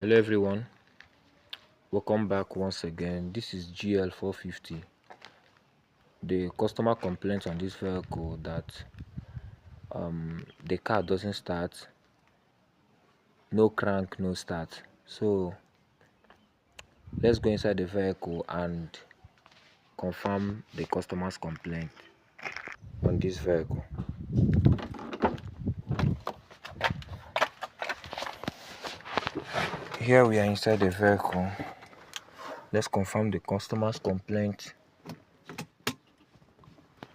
Hello everyone, welcome back once again. This is GL450. The customer complains on this vehicle that the car doesn't start, no crank, no start. So let's go inside the vehicle and confirm the customer's complaint on this vehicle. Here we are inside the vehicle. Let's confirm the customer's complaint.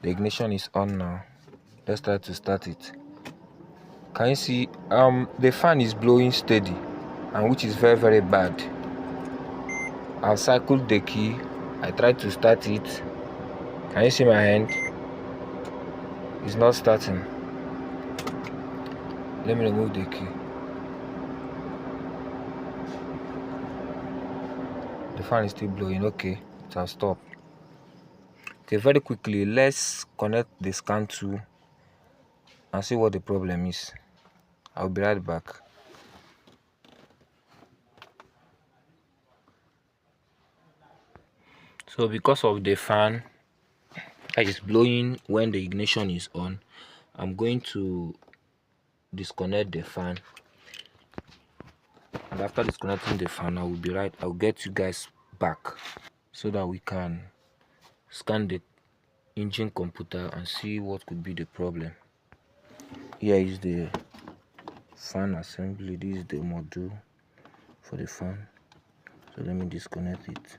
The ignition is on now. Let's try to start it. Can you see the fan is blowing steady, and which is very bad. I've cycled the key. I tried to start it. Can you see my hand? It's not starting. Let me remove the key. The fan is still blowing. Okay, it has stopped. Okay, very quickly, let's connect the scan tool and see what the problem is. I'll be right back. So because of the fan that is blowing when the ignition is on, I'm going to disconnect the fan, and after disconnecting the fan, I'll get you guys back so that we can scan the engine computer and see what could be the problem. Here is the fan assembly. This is the module for the fan. So let me disconnect it.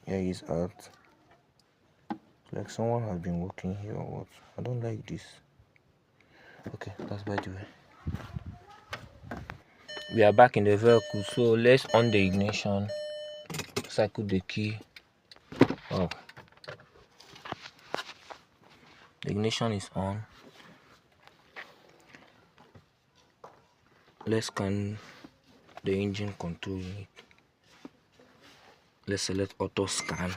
Here is out. Like someone has been working here or what? I don't like this. Okay, that's by the way. We are back in the vehicle, so let's on the ignition, cycle the key. Oh, the ignition is on. Let's scan the engine control unit. Let's select auto scan.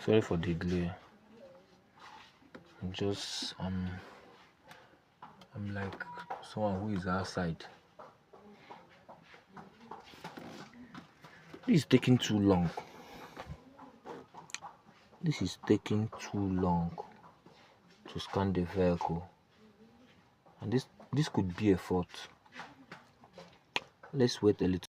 Sorry for the delay. I'm like someone who is outside. This is taking too long. This is taking too long to scan the vehicle, and this could be a fault. Let's wait a little.